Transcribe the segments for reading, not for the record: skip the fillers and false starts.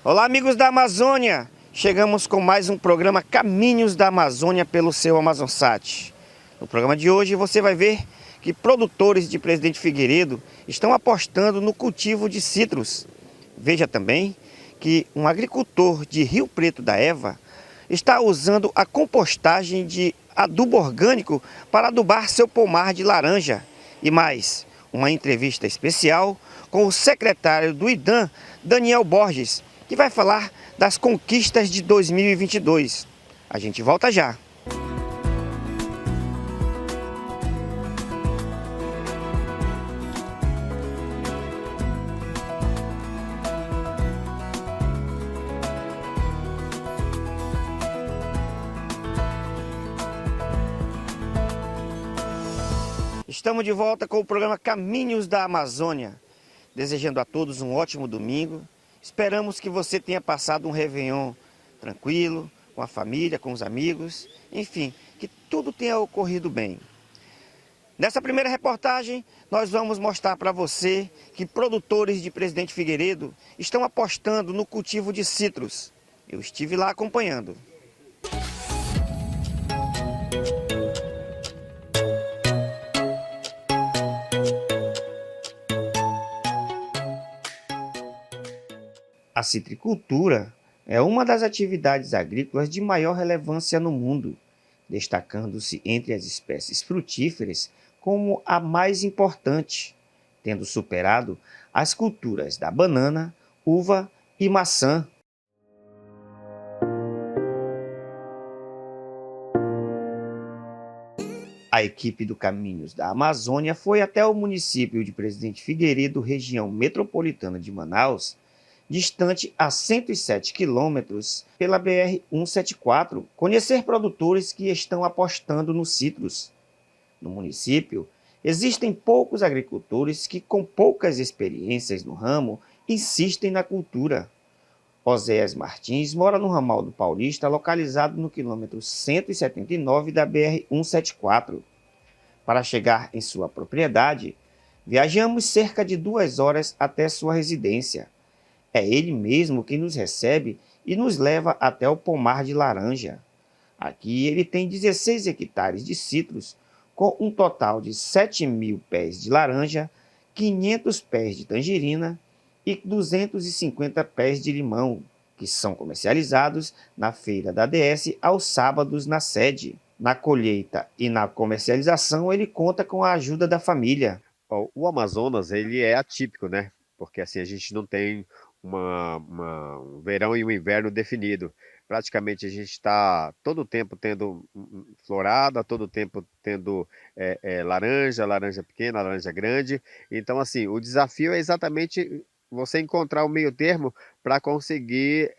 Olá, amigos da Amazônia! Chegamos com mais um programa Caminhos da Amazônia pelo seu Amazonsat. No programa de hoje você vai ver que produtores de Presidente Figueiredo estão apostando no cultivo de citros. Veja também que um agricultor de Rio Preto da Eva está usando a compostagem de adubo orgânico para adubar seu pomar de laranja. E mais, uma entrevista especial com o secretário do IDAM, Daniel Borges, que vai falar das conquistas de 2022. A gente volta já. Estamos de volta com o programa Caminhos da Amazônia. Desejando a todos um ótimo domingo. Esperamos que você tenha passado um Réveillon tranquilo, com a família, com os amigos. Enfim, que tudo tenha ocorrido bem. Nessa primeira reportagem, nós vamos mostrar para você que produtores de Presidente Figueiredo estão apostando no cultivo de citros. Eu estive lá acompanhando. A citricultura é uma das atividades agrícolas de maior relevância no mundo, destacando-se entre as espécies frutíferas como a mais importante, tendo superado as culturas da banana, uva e maçã. A equipe do Caminhos da Amazônia foi até o município de Presidente Figueiredo, região metropolitana de Manaus, distante a 107 quilômetros pela BR-174, conhecer produtores que estão apostando nos citros. No município, existem poucos agricultores que, com poucas experiências no ramo, insistem na cultura. Oséias Martins mora no ramal do Paulista, localizado no quilômetro 179 da BR-174. Para chegar em sua propriedade, viajamos cerca de 2 horas até sua residência. É ele mesmo quem nos recebe e nos leva até o pomar de laranja. Aqui ele tem 16 hectares de citros, com um total de 7.000 pés de laranja, 500 pés de tangerina e 250 pés de limão, que são comercializados na feira da ADS aos sábados na sede. Na colheita e na comercialização ele conta com a ajuda da família. O Amazonas, ele é atípico, né? Porque assim, a gente não tem um verão e um inverno definido. Praticamente a gente está todo o tempo tendo florada, todo o tempo tendo laranja pequena, laranja grande. Então, assim, o desafio é exatamente você encontrar o meio termo para conseguir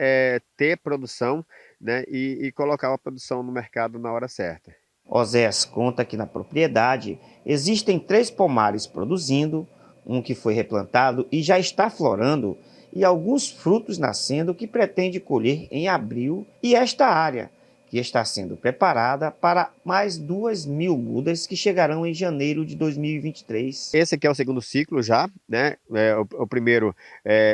ter produção, né? E colocar a produção no mercado na hora certa. Oséias conta que na propriedade existem 3 pomares produzindo, um que foi replantado e já está florando, e alguns frutos nascendo que pretende colher em abril, e esta área, que está sendo preparada para mais 2.000 mudas que chegarão em janeiro de 2023. Esse aqui é o segundo ciclo já, né? O primeiro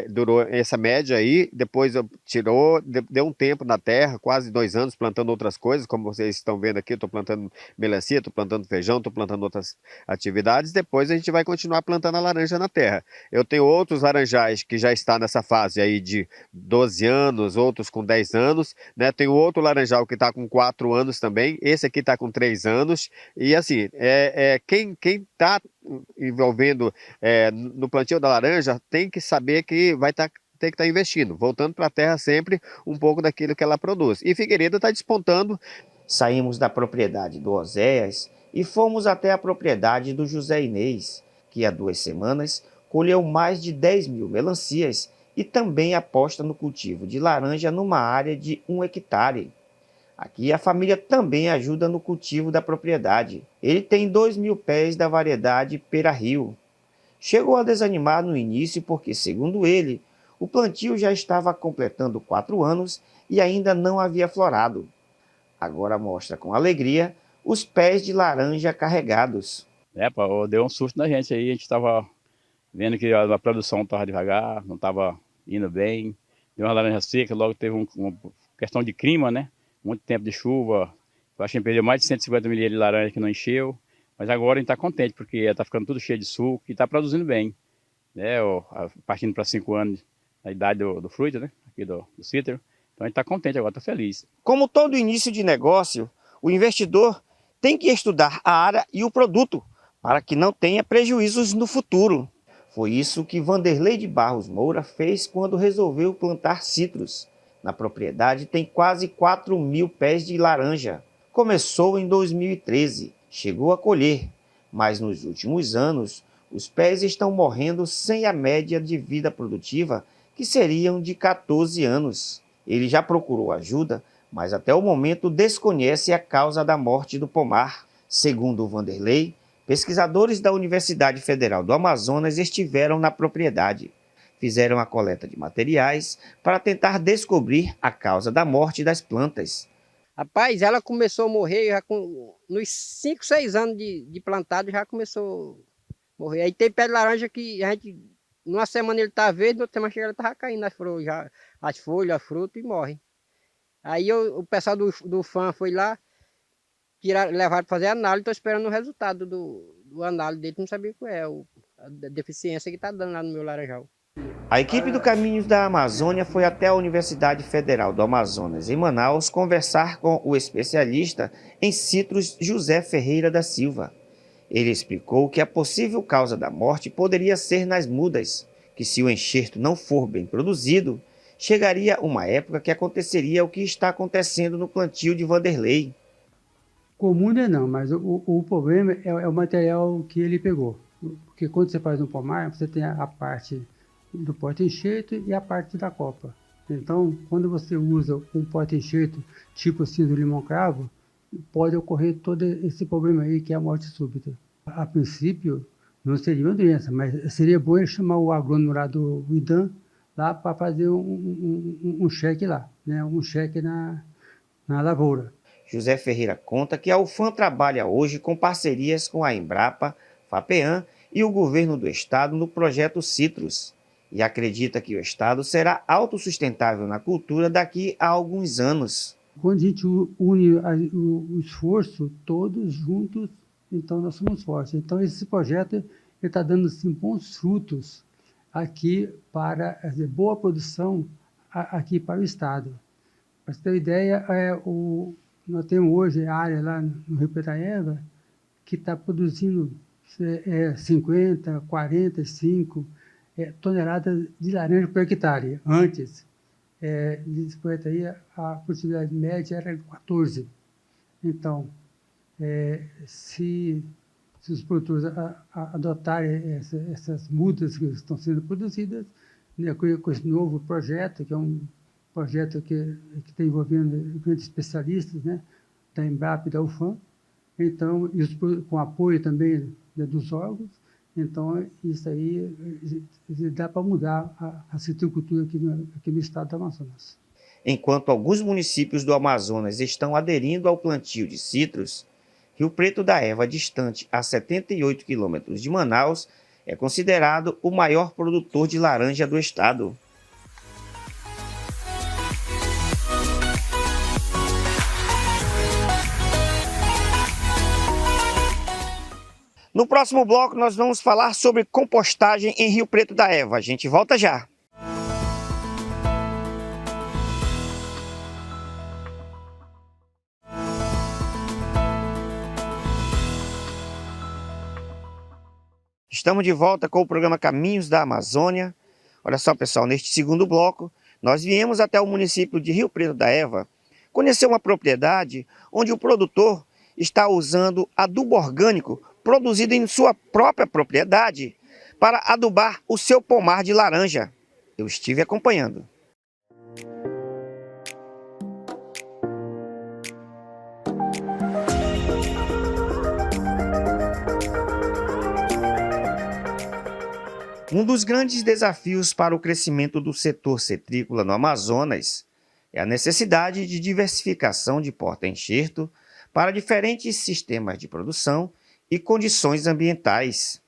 durou essa média aí, depois deu um tempo na terra, quase 2 anos, plantando outras coisas, como vocês estão vendo aqui, eu estou plantando melancia, estou plantando feijão, estou plantando outras atividades, depois a gente vai continuar plantando a laranja na terra. Eu tenho outros laranjais que já está nessa fase aí de 12 anos, outros com 10 anos, né? Tem outro laranjal que está com 4 anos também, esse aqui está com 3 anos, e assim, quem está envolvendo no plantio da laranja tem que saber que tem que estar investindo, voltando para a terra sempre um pouco daquilo que ela produz. E Figueiredo está despontando. Saímos da propriedade do Oséias e fomos até a propriedade do José Inês, que há 2 semanas colheu mais de 10.000 melancias e também aposta no cultivo de laranja numa área de 1 hectare. Aqui a família também ajuda no cultivo da propriedade. Ele tem 2.000 pés da variedade Pera-Rio. Chegou a desanimar no início porque, segundo ele, o plantio já estava completando 4 anos e ainda não havia florado. Agora mostra com alegria os pés de laranja carregados. Pô, deu um susto na gente aí, a gente estava vendo que a produção estava devagar, não estava indo bem. deu uma laranja seca, logo teve uma questão de clima, né? Muito tempo de chuva. Eu acho que perdeu mais de 150 milímetros de laranja que não encheu. Mas agora a gente está contente, porque está ficando tudo cheio de suco e está produzindo bem. Né? Partindo para 5 anos a idade do fruto, né? Aqui do cítaro. Então a gente está contente agora, está feliz. Como todo início de negócio, o investidor tem que estudar a área e o produto para que não tenha prejuízos no futuro. Foi isso que Vanderlei de Barros Moura fez quando resolveu plantar citros. Na propriedade tem quase 4.000 pés de laranja. Começou em 2013, chegou a colher, mas nos últimos anos os pés estão morrendo sem a média de vida produtiva, que seriam de 14 anos. Ele já procurou ajuda, mas até o momento desconhece a causa da morte do pomar. Segundo o Vanderlei, pesquisadores da Universidade Federal do Amazonas estiveram na propriedade. Fizeram a coleta de materiais para tentar descobrir a causa da morte das plantas. Rapaz, ela começou a morrer já nos 5, 6 anos de plantado, já começou a morrer. Aí tem pé de laranja que a gente, numa semana ele tá verde, na outra semana ele tava caindo as folhas, a fruta e morre. Aí o pessoal do FAM foi lá, levaram para fazer análise, estou esperando o resultado do análise dele, não sabia qual é a deficiência que está dando lá no meu laranjal. A equipe do Caminhos da Amazônia foi até a Universidade Federal do Amazonas, em Manaus, conversar com o especialista em citros José Ferreira da Silva. Ele explicou que a possível causa da morte poderia ser nas mudas, que se o enxerto não for bem produzido, chegaria uma época que aconteceria o que está acontecendo no plantio de Vanderlei. Comum não, mas o problema é o material que ele pegou. Porque quando você faz um pomar, você tem a parte do porta-enxerto e a parte da copa. Então, quando você usa um porta-enxerto tipo do limão-cravo, pode ocorrer todo esse problema aí, que é a morte súbita. A princípio, não seria uma doença, mas seria bom ele chamar o agrônomo lá do IDAM lá para fazer um cheque lá, né? Um cheque na lavoura. José Ferreira conta que a UFAM trabalha hoje com parcerias com a Embrapa, FAPEAM e o governo do estado no projeto Citrus, e acredita que o estado será autossustentável na cultura daqui a alguns anos. Quando a gente une o esforço, todos juntos, então nós somos fortes. Então esse projeto está dando assim, bons frutos aqui para boa produção aqui para o estado. Para você ter uma ideia, nós temos hoje a área lá no Rio Preto da Eva que está produzindo 50, 45 toneladas de laranja por hectare. Antes, depois aí, a produtividade média era 14. Então, se os produtores adotarem essas mudas que estão sendo produzidas, né, com esse novo projeto, que é um projeto que está envolvendo grandes especialistas, né, da Embrapa e da UFAM, então, com apoio também, né, dos órgãos, então isso aí dá para mudar a citricultura aqui no estado do Amazonas. Enquanto alguns municípios do Amazonas estão aderindo ao plantio de citros, Rio Preto da Eva, distante a 78 quilômetros de Manaus, é considerado o maior produtor de laranja do estado. No próximo bloco, nós vamos falar sobre compostagem em Rio Preto da Eva. A gente volta já. Estamos de volta com o programa Caminhos da Amazônia. Olha só, pessoal, neste segundo bloco, nós viemos até o município de Rio Preto da Eva conhecer uma propriedade onde o produtor está usando adubo orgânico produzido em sua própria propriedade para adubar o seu pomar de laranja. Eu estive acompanhando. Um dos grandes desafios para o crescimento do setor citrícola no Amazonas é a necessidade de diversificação de porta-enxerto para diferentes sistemas de produção e condições ambientais.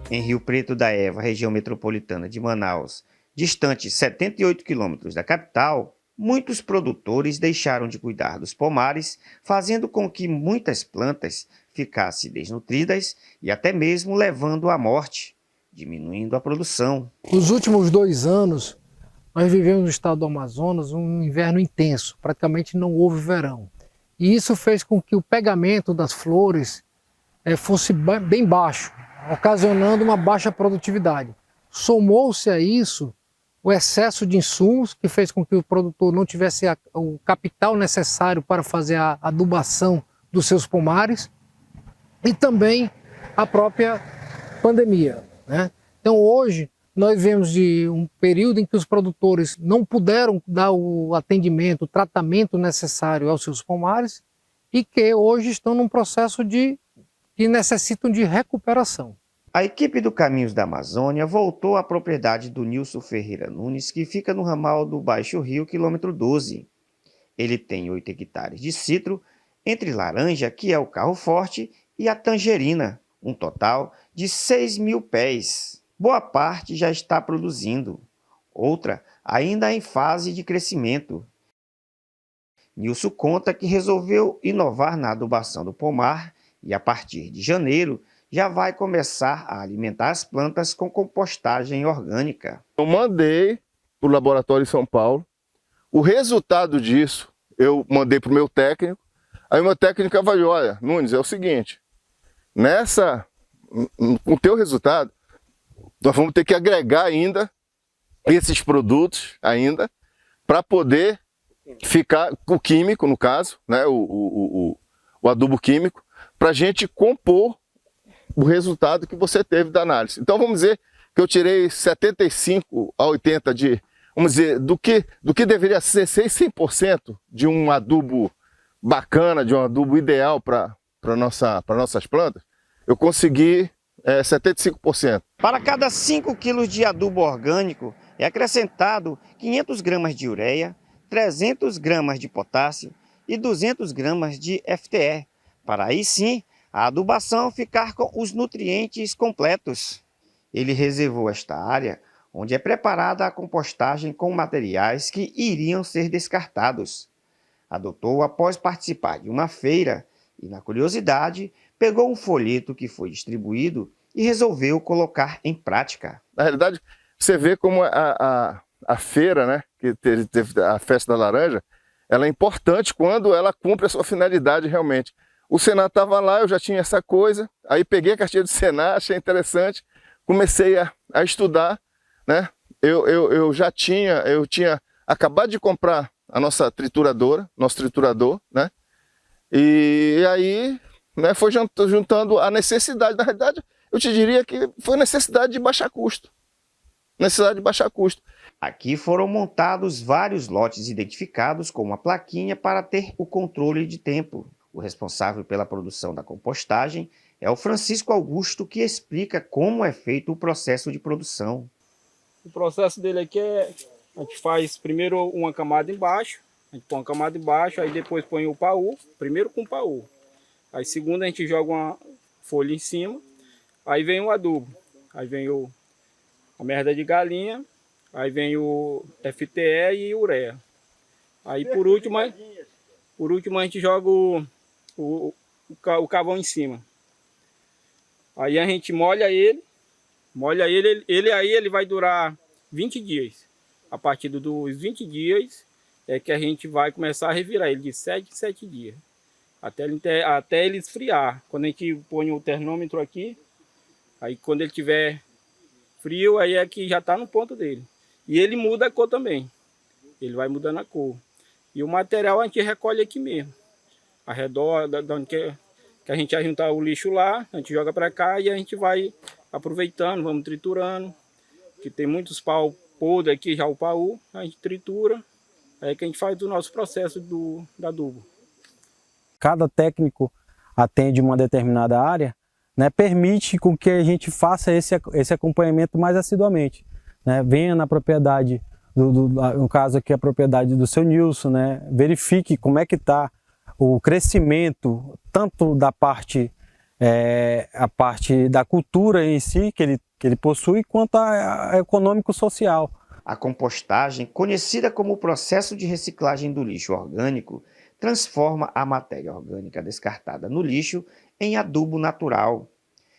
Em Rio Preto da Eva, região metropolitana de Manaus, distante 78 quilômetros da capital, muitos produtores deixaram de cuidar dos pomares, fazendo com que muitas plantas ficassem desnutridas e até mesmo levando à morte, diminuindo a produção. Nos últimos 2 anos, nós vivemos no estado do Amazonas um inverno intenso, praticamente não houve verão. E isso fez com que o pegamento das flores fosse bem baixo, ocasionando uma baixa produtividade. Somou-se a isso o excesso de insumos, que fez com que o produtor não tivesse o capital necessário para fazer a adubação dos seus pomares, e também a própria pandemia, né? Então hoje nós vemos de um período em que os produtores não puderam dar o atendimento, o tratamento necessário aos seus pomares, e que hoje estão num processo que necessitam de recuperação. A equipe do Caminhos da Amazônia voltou à propriedade do Nilson Ferreira Nunes, que fica no ramal do Baixo Rio, quilômetro 12. Ele tem 8 hectares de citro, entre laranja, que é o carro-forte, e a tangerina, um total de 6.000 pés. Boa parte já está produzindo, outra ainda em fase de crescimento. Nilson conta que resolveu inovar na adubação do pomar e, a partir de janeiro, já vai começar a alimentar as plantas com compostagem orgânica. Eu mandei para o laboratório em São Paulo. O resultado disso, eu mandei para o meu técnico. Aí o meu técnico avaliou: olha, Nunes, é o seguinte, com o teu resultado, nós vamos ter que agregar ainda esses produtos ainda para poder ficar o químico, no caso, né, o adubo químico, para a gente compor o resultado que você teve da análise. Então vamos dizer que eu tirei 75 a 80 vamos dizer, do que deveria ser 100% de um adubo bacana, de um adubo ideal para nossas plantas, eu consegui 75%. Para cada 5 quilos de adubo orgânico é acrescentado 500 gramas de ureia, 300 gramas de potássio e 200 gramas de FTE, para aí sim a adubação ficar com os nutrientes completos. Ele reservou esta área onde é preparada a compostagem com materiais que iriam ser descartados. Adotou após participar de uma feira e, na curiosidade, pegou um folheto que foi distribuído e resolveu colocar em prática. Na realidade, você vê como a feira, né, que teve a Festa da Laranja, ela é importante quando ela cumpre a sua finalidade realmente. O Senar estava lá, eu já tinha essa coisa, aí peguei a cartilha do Senar, achei interessante, comecei a estudar, né? Eu tinha acabado de comprar a nossa trituradora, nosso triturador, né? E aí, né, foi juntando a necessidade. Na realidade, eu te diria que foi necessidade de baixar custo. Necessidade de baixar custo. Aqui foram montados vários lotes identificados com uma plaquinha para ter o controle de tempo. O responsável pela produção da compostagem é o Francisco Augusto, que explica como é feito o processo de produção. O processo dele aqui a gente faz primeiro uma camada embaixo, a gente põe uma camada embaixo, aí depois põe o paú, primeiro com o paú. Aí segundo a gente joga uma folha em cima, aí vem o adubo, aí vem a merda de galinha, aí vem o FTE e ureia. Aí por último a gente joga o carvão em cima. Aí a gente molha ele, ele vai durar 20 dias. A partir dos 20 dias é que a gente vai começar a revirar ele de 7 em 7 dias. Até ele esfriar. Quando a gente põe o termômetro aqui, aí quando ele tiver frio, aí é que já está no ponto dele. E ele muda a cor também. Ele vai mudando a cor. E o material a gente recolhe aqui mesmo. Ao redor da onde que a gente vai juntar o lixo lá, a gente joga para cá e a gente vai aproveitando, vamos triturando. Que tem muitos pau podres aqui, já o paú, a gente tritura. É que a gente faz o nosso processo do adubo. Cada técnico atende uma determinada área, né, permite com que a gente faça esse acompanhamento mais assiduamente, né? Venha na propriedade, no caso aqui a propriedade do seu Nilson, né? Verifique como é que está o crescimento, tanto da parte a parte da cultura em si que ele possui, quanto a econômico-social. A compostagem, conhecida como o processo de reciclagem do lixo orgânico, transforma a matéria orgânica descartada no lixo em adubo natural,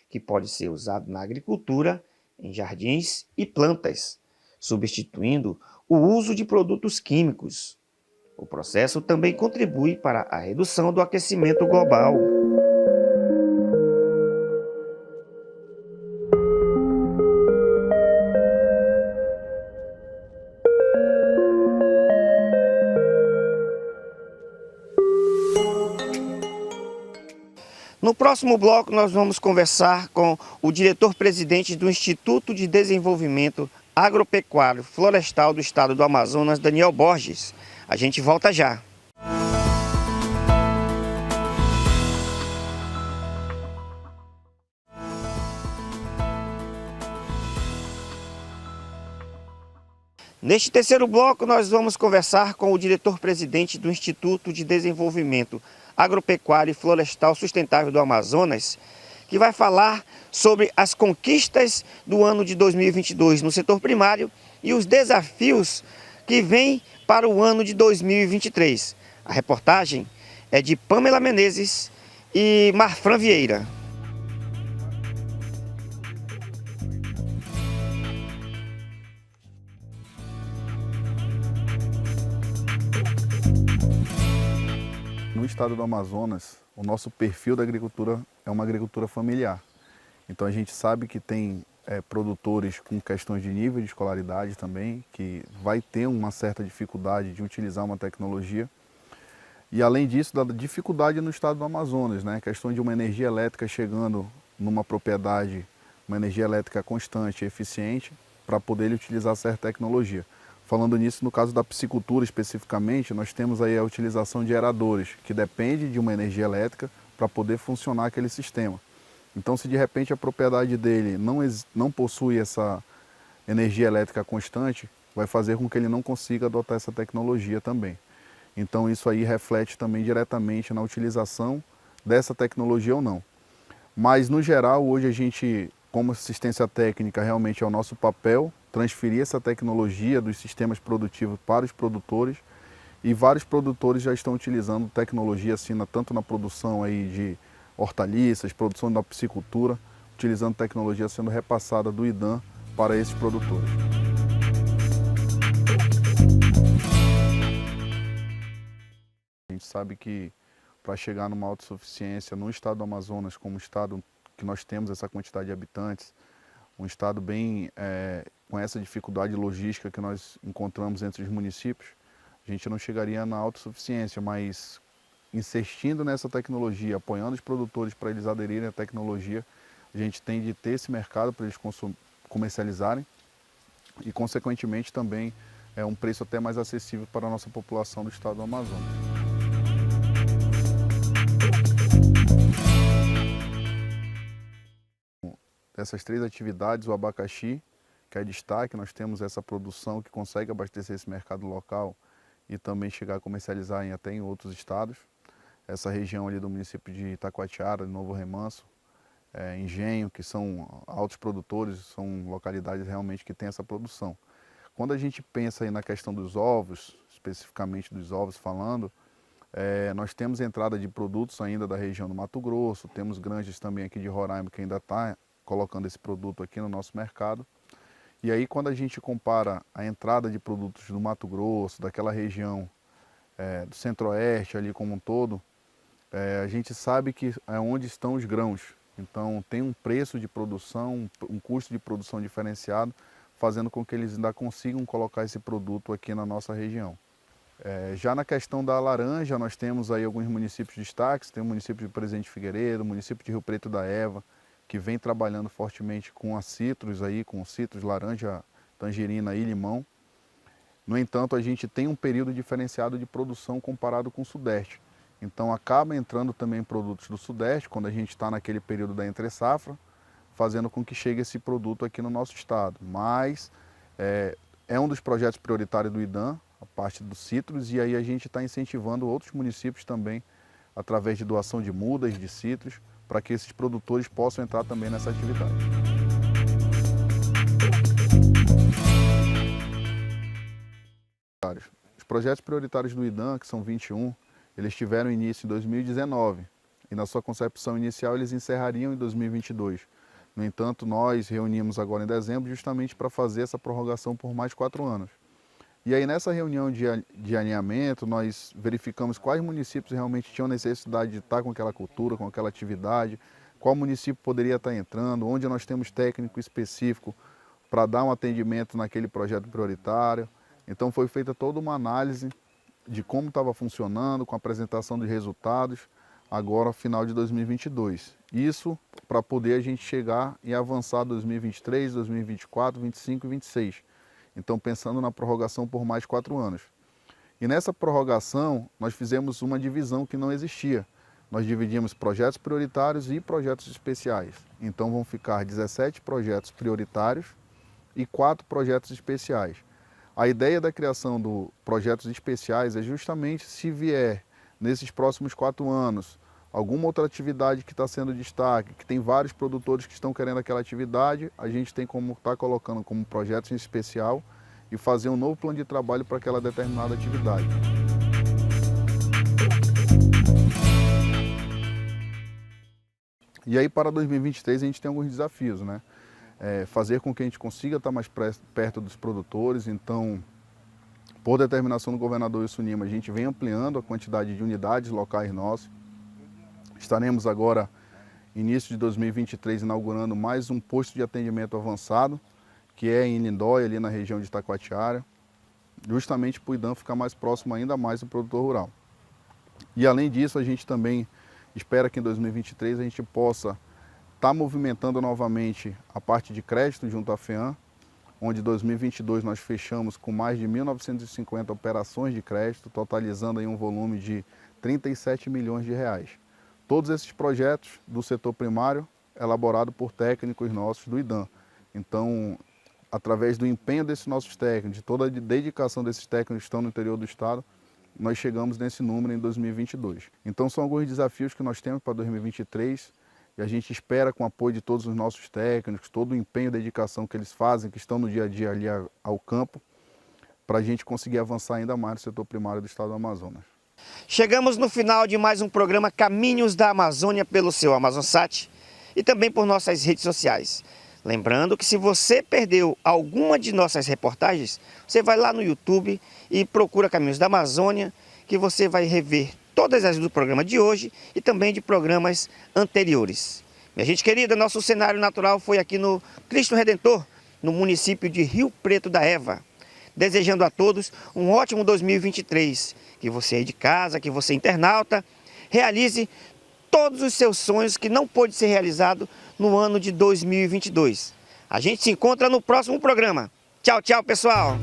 que pode ser usado na agricultura, em jardins e plantas, substituindo o uso de produtos químicos. O processo também contribui para a redução do aquecimento global. No próximo bloco, nós vamos conversar com o diretor-presidente do Instituto de Desenvolvimento Agropecuário Florestal do Estado do Amazonas, Daniel Borges. A gente volta já. Neste terceiro bloco, nós vamos conversar com o diretor-presidente do Instituto de Desenvolvimento Agropecuário e Florestal Sustentável do Amazonas, que vai falar sobre as conquistas do ano de 2022 no setor primário e os desafios que vêm para o ano de 2023. A reportagem é de Pamela Menezes e Marfran Vieira. No estado do Amazonas, o nosso perfil da agricultura é uma agricultura familiar. Então a gente sabe que tem produtores com questões de nível de escolaridade também, que vai ter uma certa dificuldade de utilizar uma tecnologia. E além disso, da dificuldade no estado do Amazonas, né? A questão de uma energia elétrica chegando numa propriedade, uma energia elétrica constante e eficiente, para poder utilizar certa tecnologia. Falando nisso, no caso da piscicultura especificamente, nós temos aí a utilização de aeradores, que depende de uma energia elétrica para poder funcionar aquele sistema. Então, se de repente a propriedade dele não possui essa energia elétrica constante, vai fazer com que ele não consiga adotar essa tecnologia também. Então, isso aí reflete também diretamente na utilização dessa tecnologia ou não. Mas, no geral, hoje a gente, como assistência técnica, realmente é o nosso papel transferir essa tecnologia dos sistemas produtivos para os produtores, e vários produtores já estão utilizando tecnologia assim, tanto na produção aí de hortaliças, produção da piscicultura, utilizando tecnologia sendo repassada do IDAM para esses produtores. A gente sabe que para chegar numa autossuficiência no estado do Amazonas, como estado que nós temos essa quantidade de habitantes, um estado bem com essa dificuldade logística que nós encontramos entre os municípios, a gente não chegaria na autossuficiência, mas insistindo nessa tecnologia, apoiando os produtores para eles aderirem à tecnologia, a gente tem de ter esse mercado para eles comercializarem e, consequentemente, também um preço até mais acessível para a nossa população do estado do Amazonas. Dessas três atividades, o abacaxi, que é destaque, nós temos essa produção que consegue abastecer esse mercado local e também chegar a comercializar até em outros estados. Essa região ali do município de Itacoatiara, de Novo Remanso, Engenho, que são altos produtores, são localidades realmente que têm essa produção. Quando a gente pensa aí na questão dos ovos, especificamente dos ovos falando, nós temos entrada de produtos ainda da região do Mato Grosso, temos granjas também aqui de Roraima que ainda está colocando esse produto aqui no nosso mercado. E aí quando a gente compara a entrada de produtos do Mato Grosso, daquela região do Centro-Oeste ali como um todo, a gente sabe que é onde estão os grãos. Então tem um preço de produção, um custo de produção diferenciado, fazendo com que eles ainda consigam colocar esse produto aqui na nossa região. Já na questão da laranja, nós temos aí alguns municípios de destaques, tem o município de Presidente Figueiredo, o município de Rio Preto da Eva, que vem trabalhando fortemente com a citros aí, com citros, laranja, tangerina e limão. No entanto, a gente tem um período diferenciado de produção comparado com o Sudeste. Então acaba entrando também produtos do Sudeste, quando a gente está naquele período da entre-safra, fazendo com que chegue esse produto aqui no nosso estado. Mas é um dos projetos prioritários do IDAM, a parte dos citros, e aí a gente está incentivando outros municípios também, através de doação de mudas de citros, para que esses produtores possam entrar também nessa atividade. Os projetos prioritários do IDAM, que são 21, eles tiveram início em 2019 e na sua concepção inicial eles encerrariam em 2022. No entanto, nós reunimos agora em dezembro justamente para fazer essa prorrogação por mais 4 anos. E aí nessa reunião de alinhamento, nós verificamos quais municípios realmente tinham necessidade de estar com aquela cultura, com aquela atividade, qual município poderia estar entrando, onde nós temos técnico específico para dar um atendimento naquele projeto prioritário. Então foi feita toda uma análise de como estava funcionando, com a apresentação de resultados, agora final de 2022. Isso para poder a gente chegar e avançar 2023, 2024, 2025 e 2026. Então pensando na prorrogação por mais 4 anos. E nessa prorrogação nós fizemos uma divisão que não existia. Nós dividimos projetos prioritários e projetos especiais. Então vão ficar 17 projetos prioritários e 4 projetos especiais. A ideia da criação do projetos especiais é justamente se vier nesses próximos 4 anos alguma outra atividade que está sendo destaque, que tem vários produtores que estão querendo aquela atividade, a gente tem como estar colocando como projeto em especial e fazer um novo plano de trabalho para aquela determinada atividade. E aí para 2023 a gente tem alguns desafios, né? Fazer com que a gente consiga estar mais perto dos produtores, então por determinação do governador Wilson Lima, a gente vem ampliando a quantidade de unidades locais nossas. Estaremos agora, início de 2023, inaugurando mais um posto de atendimento avançado, que é em Lindóia, ali na região de Itacoatiara, justamente para o IDAM ficar mais próximo ainda mais do produtor rural. E além disso, a gente também espera que em 2023 a gente possa estar movimentando novamente a parte de crédito junto à FEAM, onde em 2022 nós fechamos com mais de 1.950 operações de crédito, totalizando aí um volume de 37 milhões de reais. Todos esses projetos do setor primário, elaborados por técnicos nossos do IDAM. Então, através do empenho desses nossos técnicos, de toda a dedicação desses técnicos que estão no interior do estado, nós chegamos nesse número em 2022. Então, são alguns desafios que nós temos para 2023 e a gente espera, com o apoio de todos os nossos técnicos, todo o empenho e dedicação que eles fazem, que estão no dia a dia ali ao campo, para a gente conseguir avançar ainda mais no setor primário do estado do Amazonas. Chegamos no final de mais um programa Caminhos da Amazônia pelo seu Amazonsat e também por nossas redes sociais. Lembrando que se você perdeu alguma de nossas reportagens, você vai lá no YouTube e procura Caminhos da Amazônia, que você vai rever todas as do programa de hoje e também de programas anteriores. Minha gente querida, nosso cenário natural foi aqui no Cristo Redentor, no município de Rio Preto da Eva. Desejando a todos um ótimo 2023, que você aí de casa, que você internauta, realize todos os seus sonhos que não pôde ser realizado no ano de 2022. A gente se encontra no próximo programa. Tchau, tchau, pessoal!